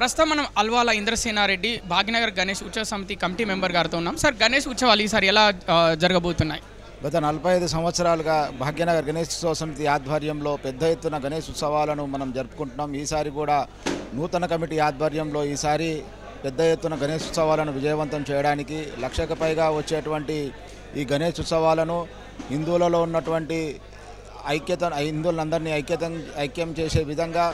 ప్రస్తుతం మనం అల్వాల ఇంద్రసేనారెడ్డి భాగ్యనగర్ గణేష్ ఉత్సవ సమితి కమిటీ మెంబర్ గారితో ఉన్నాం. సార్, గణేష్ ఉత్సవాలు ఈసారి ఎలా జరగబోతున్నాయి? గత 45 సంవత్సరాలుగా భాగ్యనగర్ గణేష్ ఉత్సవ సమితి ఆధ్వర్యంలో పెద్ద ఎత్తున గణేష్ ఉత్సవాలను మనం జరుపుకుంటున్నాం. ఈసారి కూడా నూతన కమిటీ ఆధ్వర్యంలో ఈసారి పెద్ద ఎత్తున గణేష్ ఉత్సవాలను విజయవంతం చేయడానికి 1,00,000కు పైగా వచ్చేటువంటి ఈ గణేష్ ఉత్సవాలను హిందువులలో ఉన్నటువంటి హిందువులందరినీ ఐక్యం చేసే విధంగా,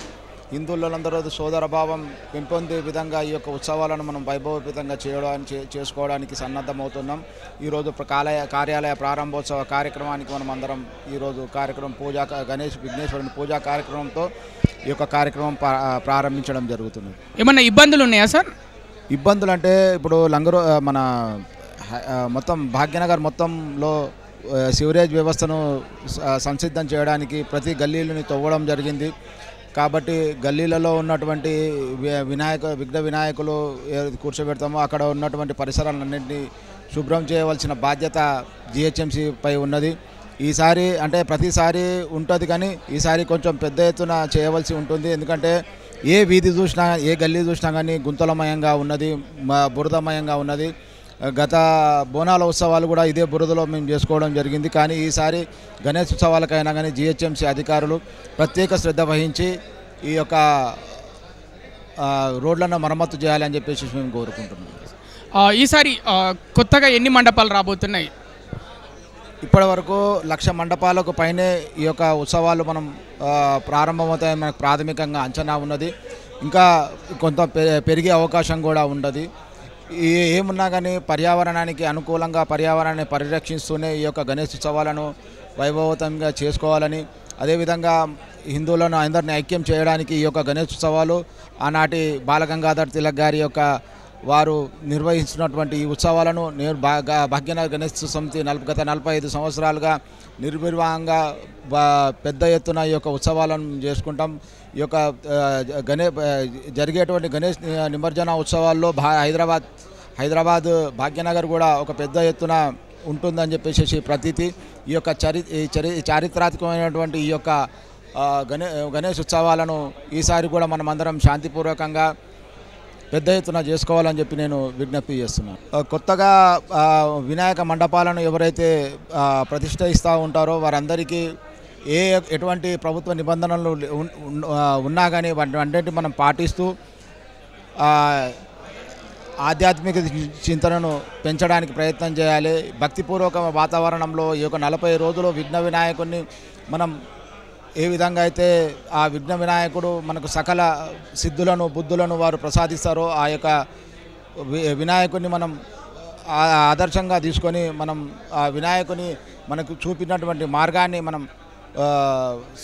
హిందువులందరూ సోదరభావం పెంపొందే విధంగా ఈ యొక్క ఉత్సవాలను మనం వైభవపేతంగా చేసుకోవడానికి సన్నద్ధమవుతున్నాం. ఈరోజు కార్యాలయ ప్రారంభోత్సవ కార్యక్రమానికి మనం అందరం ఈరోజు గణేష్ విఘ్నేశ్వరుని పూజా కార్యక్రమంతో ఈ యొక్క కార్యక్రమం ప్రారంభించడం జరుగుతుంది. ఏమన్నా ఇబ్బందులు ఉన్నాయా సార్? ఇబ్బందులు అంటే ఇప్పుడు మన మొత్తం భాగ్యనగర్ మొత్తంలో సివరేజ్ వ్యవస్థను సంసిద్ధం చేయడానికి ప్రతి గల్లీలని తవ్వడం జరిగింది. కాబట్టి గల్లీలలో ఉన్నటువంటి విఘ్న వినాయకులు కూర్చోబెడతామో అక్కడ ఉన్నటువంటి పరిసరాలన్నింటినీ శుభ్రం చేయవలసిన బాధ్యత జిహెచ్ఎంసీపై ఉన్నది. ఈసారి అంటే ప్రతిసారి ఉంటుంది, కానీ ఈసారి కొంచెం పెద్ద ఎత్తున చేయవలసి ఉంటుంది. ఎందుకంటే ఏ వీధి చూసినా, ఏ గల్లీ చూసినా కానీ గుంతలమయంగా ఉన్నది, బురదమయంగా ఉన్నది. గత బోనాల ఉత్సవాలు కూడా ఇదే బురదలో మేము చేసుకోవడం జరిగింది. కానీ ఈసారి గణేష్ ఉత్సవాలకైనా కానీ జిహెచ్ఎంసీ అధికారులు ప్రత్యేక శ్రద్ధ వహించి ఈ యొక్క రోడ్లను మరమ్మతు చేయాలని చెప్పేసి మేము కోరుకుంటున్నాం. ఈసారి కొత్తగా ఎన్ని మండపాలు రాబోతున్నాయి? ఇప్పటి వరకు 1,00,000 మండపాలకు పైనే ఈ యొక్క ఉత్సవాలు మనం ప్రారంభమవుతాయని మనకు ప్రాథమికంగా అంచనా ఉన్నది. ఇంకా కొంత పెరిగే అవకాశం కూడా ఉన్నది. ఏమున్నా కానీ పర్యావరణానికి అనుకూలంగా పర్యావరణాన్ని పరిరక్షిస్తూనే ఈ యొక్క గణేష్ ఉత్సవాలను వైభవతంగా చేసుకోవాలని, అదేవిధంగా హిందువులను అందరినీ ఐక్యం చేయడానికి ఈ యొక్క గణేష్ ఉత్సవాలు ఆనాటి బాలగంగాధర్ తిలక్ గారి యొక్క వారు నిర్వహిస్తున్నటువంటి ఈ ఉత్సవాలను నేను భాగ్యనగర్ గణేష్ సమితి గత 45 సంవత్సరాలుగా నిర్వివాహంగా పెద్ద ఎత్తున ఈ యొక్క ఉత్సవాలను చేసుకుంటాం. ఈ యొక్క జరిగేటువంటి గణేష్ నిమజ్జన ఉత్సవాల్లో హైదరాబాద్ భాగ్యనగర్ కూడా ఒక పెద్ద ఎత్తున ఉంటుందని చెప్పేసి ప్రతీతి. ఈ యొక్క చారిత్రాత్మకమైనటువంటి ఈ యొక్క గణేష్ ఉత్సవాలను ఈసారి కూడా మనం అందరం శాంతిపూర్వకంగా పెద్ద ఎత్తున చేసుకోవాలని చెప్పి నేను విజ్ఞప్తి చేస్తున్నాను. కొత్తగా వినాయక మండపాలను ఎవరైతే ప్రతిష్ఠిస్తూ ఉంటారో వారందరికీ ఎటువంటి ప్రభుత్వ నిబంధనలు ఉన్నా కానీ వాటి మనం పాటిస్తూ ఆధ్యాత్మిక చింతనను పెంచడానికి ప్రయత్నం చేయాలి. భక్తిపూర్వక వాతావరణంలో ఈ యొక్క 40 రోజులు విఘ్న వినాయకుడిని మనం ఏ విధంగా అయితే ఆ విఘ్న వినాయకుడు మనకు సకల సిద్ధులను బుద్ధులను వారు ప్రసాదిస్తారో ఆ యొక్క వినాయకుడిని మనం ఆదర్శంగా తీసుకొని మనం ఆ వినాయకుని మనకు చూపినటువంటి మార్గాన్ని మనం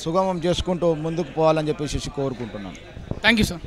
సుగమం చేసుకుంటూ ముందుకు పోవాలని చెప్పేసి కోరుకుంటున్నాను. Thank you sir.